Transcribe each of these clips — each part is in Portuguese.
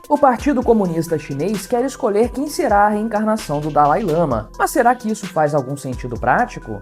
O Partido Comunista Chinês quer escolher quem será a reencarnação do Dalai Lama, mas será que isso faz algum sentido prático?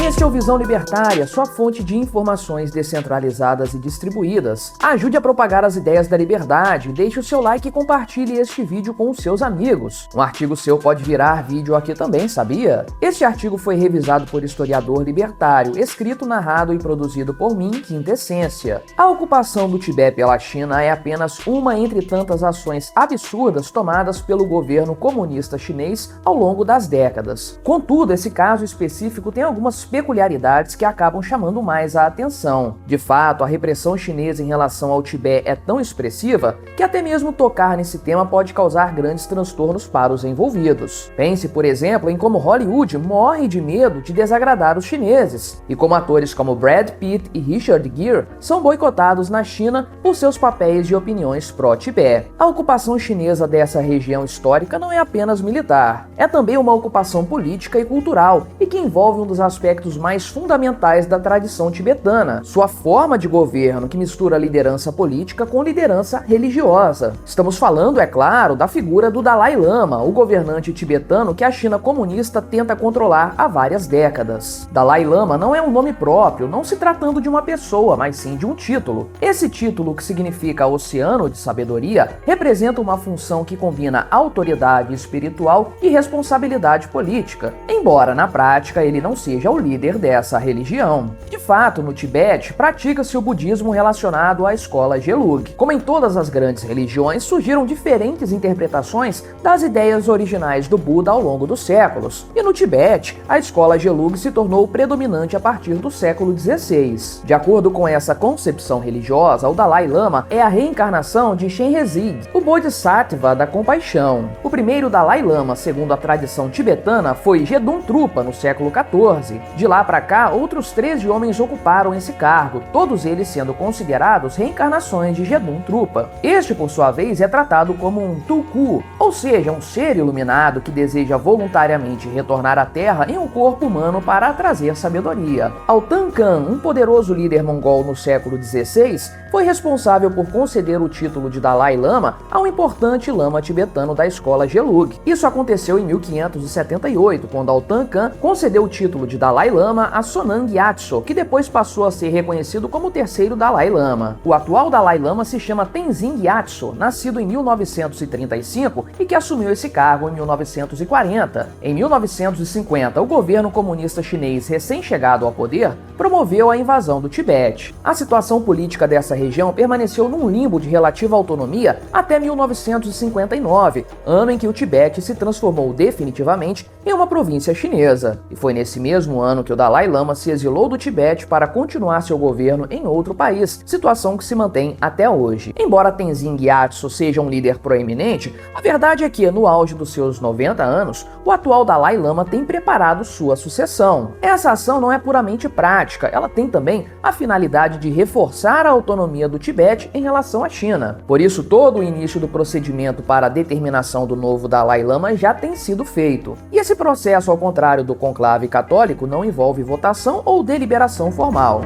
Este é o Visão Libertária, sua fonte de informações descentralizadas e distribuídas. Ajude a propagar as ideias da liberdade, deixe o seu like e compartilhe este vídeo com os seus amigos. Um artigo seu pode virar vídeo aqui também, sabia? Este artigo foi revisado por historiador libertário, escrito, narrado e produzido por mim, Quinta Essência. A ocupação do Tibete pela China é apenas uma entre tantas ações absurdas tomadas pelo governo comunista chinês ao longo das décadas. Contudo, esse caso específico tem algumas peculiaridades que acabam chamando mais a atenção. De fato, a repressão chinesa em relação ao Tibete é tão expressiva que até mesmo tocar nesse tema pode causar grandes transtornos para os envolvidos. Pense, por exemplo, em como Hollywood morre de medo de desagradar os chineses, e como atores como Brad Pitt e Richard Gere são boicotados na China por seus papéis de opiniões pró-Tibete. A ocupação chinesa dessa região histórica não é apenas militar, é também uma ocupação política e cultural, e que envolve um dos aspectos mais fundamentais da tradição tibetana, sua forma de governo que mistura liderança política com liderança religiosa. Estamos falando, é claro, da figura do Dalai Lama, o governante tibetano que a China comunista tenta controlar há várias décadas. Dalai Lama não é um nome próprio, não se tratando de uma pessoa, mas sim de um título. Esse título, que significa oceano de sabedoria, representa uma função que combina autoridade espiritual e responsabilidade política, embora na prática ele não seja o líder dessa religião. De fato, no Tibete, pratica-se o budismo relacionado à escola Gelug. Como em todas as grandes religiões, surgiram diferentes interpretações das ideias originais do Buda ao longo dos séculos. E no Tibete, a escola Gelug se tornou predominante a partir do século XVI. De acordo com essa concepção religiosa, o Dalai Lama é a reencarnação de Shenrezig, o Bodhisattva da compaixão. O primeiro Dalai Lama, segundo a tradição tibetana, foi Gedun Trupa, no século XIV. De lá para cá, outros 13 homens ocuparam esse cargo, todos eles sendo considerados reencarnações de Gedun Trupa. Este, por sua vez, é tratado como um Tulku, ou seja, um ser iluminado que deseja voluntariamente retornar à Terra em um corpo humano para trazer sabedoria. Altan Khan, um poderoso líder mongol no século XVI, foi responsável por conceder o título de Dalai Lama a um importante lama tibetano da escola Gelug. Isso aconteceu em 1578, quando Altan Khan concedeu o título de Dalai Lama a Sonang Yatso, que depois passou a ser reconhecido como o terceiro Dalai Lama. O atual Dalai Lama se chama Tenzin Gyatso, nascido em 1935 e que assumiu esse cargo em 1940. Em 1950, o governo comunista chinês recém-chegado ao poder promoveu a invasão do Tibete. A situação política dessa região permaneceu num limbo de relativa autonomia até 1959, ano em que o Tibete se transformou definitivamente em uma província chinesa. E foi nesse mesmo ano que o Dalai Lama se exilou do Tibete para continuar seu governo em outro país, situação que se mantém até hoje. Embora Tenzin Gyatso seja um líder proeminente, a verdade é que, no auge dos seus 90 anos, o atual Dalai Lama tem preparado sua sucessão. Essa ação não é puramente prática, ela tem também a finalidade de reforçar a autonomia do Tibete em relação à China. Por isso, todo o início do procedimento para a determinação do novo Dalai Lama já tem sido feito. E esse processo, ao contrário do conclave católico, não envolve votação ou deliberação formal.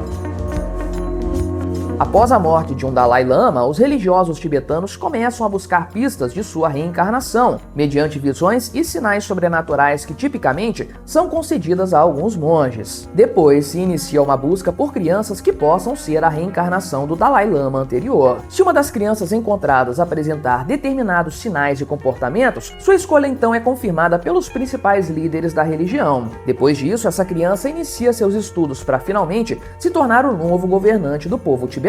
Após a morte de um Dalai Lama, os religiosos tibetanos começam a buscar pistas de sua reencarnação, mediante visões e sinais sobrenaturais que tipicamente são concedidas a alguns monges. Depois se inicia uma busca por crianças que possam ser a reencarnação do Dalai Lama anterior. Se uma das crianças encontradas apresentar determinados sinais e comportamentos, sua escolha então é confirmada pelos principais líderes da religião. Depois disso, essa criança inicia seus estudos para finalmente se tornar o novo governante do povo tibetano.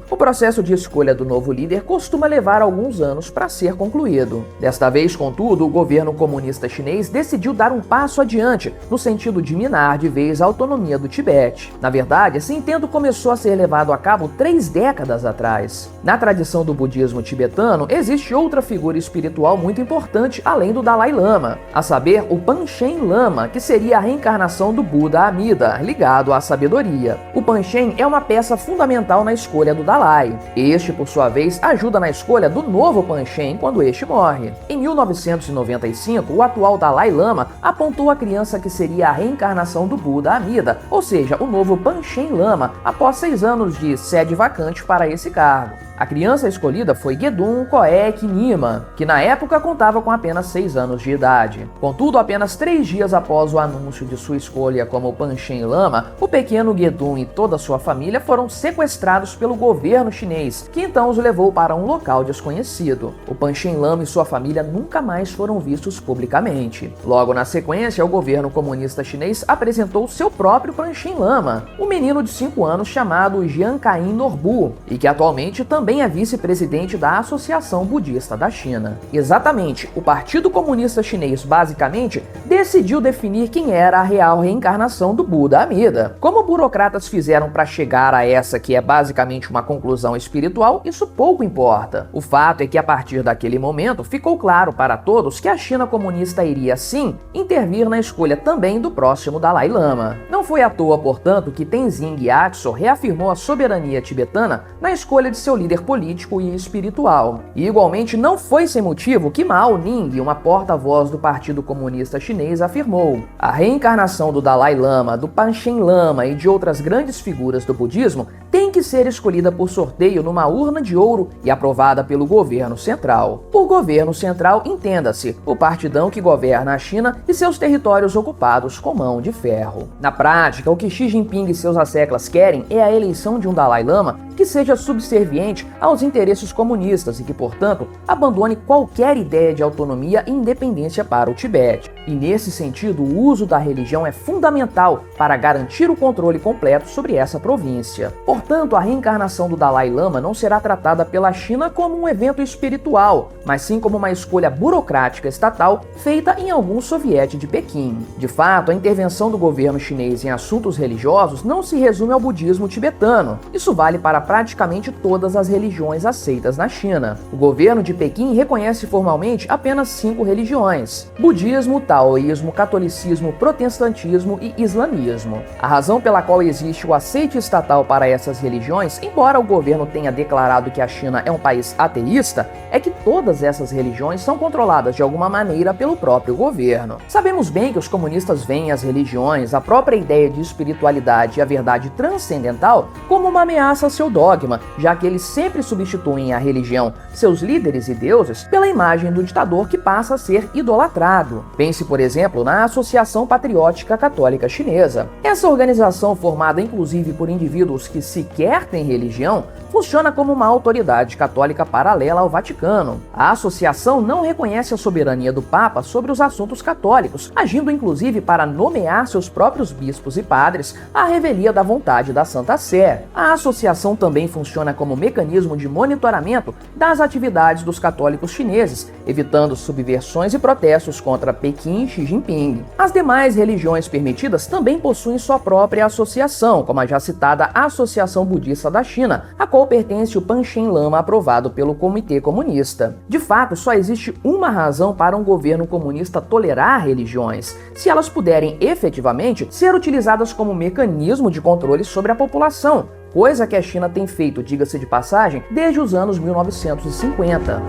O processo de escolha do novo líder costuma levar alguns anos para ser concluído. Desta vez, contudo, o governo comunista chinês decidiu dar um passo adiante, no sentido de minar de vez a autonomia do Tibete. Na verdade, esse intento começou a ser levado a cabo 3 décadas atrás. Na tradição do budismo tibetano, existe outra figura espiritual muito importante além do Dalai Lama, a saber, o Panchen Lama, que seria a reencarnação do Buda Amida, ligado à sabedoria. O Panchen é uma peça fundamental na na escolha do Dalai. Este, por sua vez, ajuda na escolha do novo Panchen quando este morre. Em 1995, o atual Dalai Lama apontou a criança que seria a reencarnação do Buda Amida, ou seja, o novo Panchen Lama, após 6 anos de sede vacante para esse cargo. A criança escolhida foi Gedung Koek Nima, que na época contava com apenas 6 anos de idade. Contudo, apenas 3 dias após o anúncio de sua escolha como Panchen Lama, o pequeno Gedung e toda sua família foram sequestrados pelo governo chinês, que então os levou para um local desconhecido. O Panchen Lama e sua família nunca mais foram vistos publicamente. Logo na sequência, o governo comunista chinês apresentou seu próprio Panchen Lama, um menino de 5 anos chamado Jiang Kain Norbu, e que atualmente também é vice-presidente da Associação Budista da China. Exatamente, o Partido Comunista Chinês basicamente decidiu definir quem era a real reencarnação do Buda Amida. Como burocratas fizeram para chegar a essa que é basicamente uma conclusão espiritual, isso pouco importa. O fato é que a partir daquele momento ficou claro para todos que a China comunista iria sim intervir na escolha também do próximo Dalai Lama. Não foi à toa, portanto, que Tenzin Gyatso reafirmou a soberania tibetana na escolha de seu líder político e espiritual. E igualmente não foi sem motivo que Mao Ning, uma porta-voz do Partido Comunista Chinês, afirmou: a reencarnação do Dalai Lama, do Panchen Lama e de outras grandes figuras do budismo tem que ser escolhida por sorteio numa urna de ouro e aprovada pelo governo central. Por governo central, entenda-se o partidão que governa a China e seus territórios ocupados com mão de ferro. Na prática, o que Xi Jinping e seus asseclas querem é a eleição de um Dalai Lama que seja subserviente aos interesses comunistas e que, portanto, abandone qualquer ideia de autonomia e independência para o Tibete. E nesse sentido, o uso da religião é fundamental para garantir o controle completo sobre essa província. Portanto, a reencarnação do Dalai Lama não será tratada pela China como um evento espiritual, mas sim como uma escolha burocrática estatal feita em algum soviete de Pequim. De fato, a intervenção do governo chinês em assuntos religiosos não se resume ao budismo tibetano. Isso vale para praticamente todas as religiões aceitas na China. O governo de Pequim reconhece formalmente apenas 5 religiões: budismo, taoísmo, catolicismo, protestantismo e islamismo. A razão pela qual existe o aceite estatal para essas religiões, embora o governo tenha declarado que a China é um país ateísta, é que todas essas religiões são controladas de alguma maneira pelo próprio governo. Sabemos bem que os comunistas veem as religiões, a própria ideia de espiritualidade e a verdade transcendental como uma ameaça ao seu dogma, já que eles sempre substituem a religião, seus líderes e deuses, pela imagem do ditador que passa a ser idolatrado. Pense, por exemplo, na Associação Patriótica Católica Chinesa. Essa organização, formada inclusive por indivíduos que sequer têm religião, funciona como uma autoridade católica paralela ao Vaticano. A associação não reconhece a soberania do Papa sobre os assuntos católicos, agindo inclusive para nomear seus próprios bispos e padres à revelia da vontade da Santa Sé. A associação também funciona como mecanismo de monitoramento das atividades dos católicos chineses, evitando subversões e protestos contra Pequim e Xi Jinping. As demais religiões permitidas também possuem sua própria associação, como a já citada Associação Budista da China, a qual pertence o Panchen Lama aprovado pelo Comitê Comunista. De fato, só existe uma razão para um governo comunista tolerar religiões: se elas puderem efetivamente ser utilizadas como mecanismo de controle sobre a população, coisa que a China tem feito, diga-se de passagem, desde os anos 1950.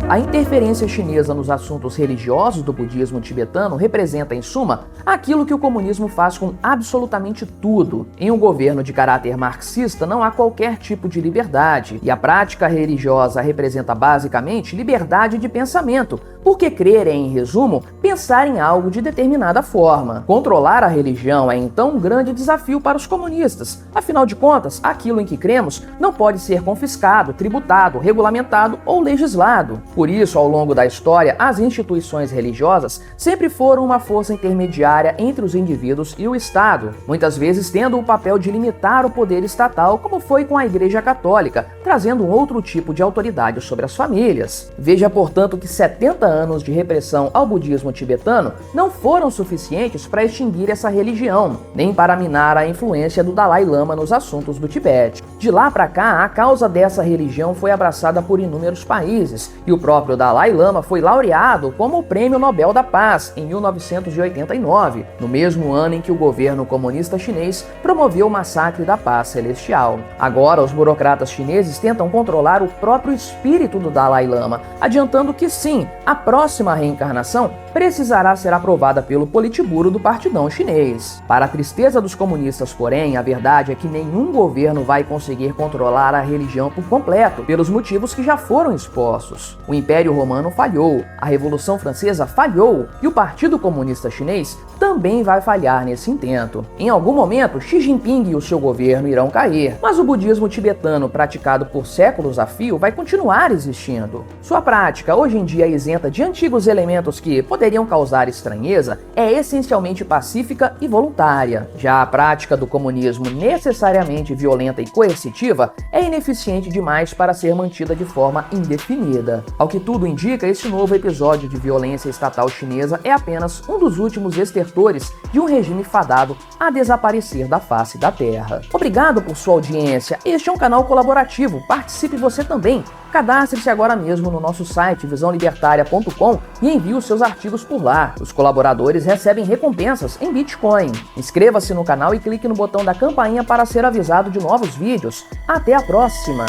A interferência chinesa nos assuntos religiosos do budismo tibetano representa, em suma, aquilo que o comunismo faz com absolutamente tudo. Em um governo de caráter marxista não há qualquer tipo de liberdade, e a prática religiosa representa basicamente liberdade de pensamento, porque crer é, em resumo, pensar em algo de determinada forma. Controlar a religião é então um grande desafio para os comunistas. Afinal de contas, aquilo em que cremos não pode ser confiscado, tributado, regulamentado ou legislado. Por isso, ao longo da história, as instituições religiosas sempre foram uma força intermediária entre os indivíduos e o Estado, muitas vezes tendo o papel de limitar o poder estatal, como foi com a Igreja Católica, trazendo um outro tipo de autoridade sobre as famílias. Veja, portanto, que 70 anos de repressão ao budismo tibetano não foram suficientes para extinguir essa religião, nem para minar a influência do Dalai Lama nos assuntos do Tibete. De lá para cá, a causa dessa religião foi abraçada por inúmeros países, e o próprio Dalai Lama foi laureado como o Prêmio Nobel da Paz em 1989, no mesmo ano em que o governo comunista chinês promoveu o massacre da paz celestial. Agora, os burocratas chineses tentam controlar o próprio espírito do Dalai Lama, adiantando que sim, a próxima reencarnação precisará ser aprovada pelo Politburo do Partidão Chinês. Para a tristeza dos comunistas, porém, a verdade é que nenhum governo vai conseguir controlar a religião por completo, pelos motivos que já foram expostos. O Império Romano falhou, a Revolução Francesa falhou e o Partido Comunista Chinês também vai falhar nesse intento. Em algum momento, Xi Jinping e o seu governo irão cair, mas o budismo tibetano, praticado por séculos a fio, vai continuar existindo. Sua prática, hoje em dia isenta de antigos elementos que poderiam causar estranheza, é essencialmente pacífica e voluntária. Já a prática do comunismo, necessariamente violenta e coercitiva, é ineficiente demais para ser mantida de forma indefinida. Ao que tudo indica, esse novo episódio de violência estatal chinesa é apenas um dos últimos estertores de um regime fadado a desaparecer da face da Terra. Obrigado por sua audiência. Este é um canal colaborativo. Participe você também. Cadastre-se agora mesmo no nosso site visãolibertaria.com e envie os seus artigos por lá. Os colaboradores recebem recompensas em Bitcoin. Inscreva-se no canal e clique no botão da campainha para ser avisado de novos vídeos. Até a próxima!